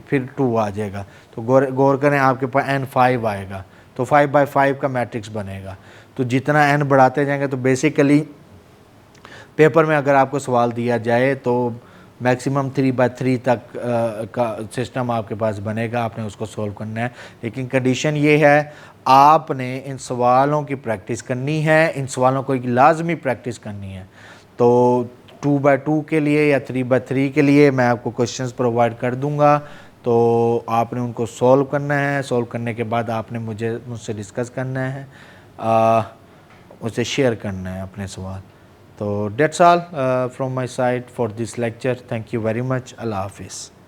फिर 2 आ जाएगा। तो गौर करें आपके पास n 5 आएगा, तो 5/5 का मैट्रिक्स बनेगा। तो जितना n बढ़ाते जाएंगे, तो बेसिकली पेपर में अगर आपको सवाल दिया जाए तो मैक्सिमम 3/3 तक का सिस्टम आपके पास बनेगा, आपने उसको सोल्व करना है। लेकिन कंडीशन ये है आपने इन सवालों की प्रैक्टिस करनी है, इन सवालों को एक लाजमी प्रैक्टिस करनी है। तो 2/2 के लिए या 3/3 के लिए मैं आपको क्वेश्चंस प्रोवाइड कर दूंगा, तो आपने उनको सॉल्व करना है। सॉल्व करने के बाद आपने मुझसे डिस्कस करना है, मुझसे शेयर करना है अपने सवाल। तो that's all from my side for this lecture. Thank you very much. Allah हाफिज़।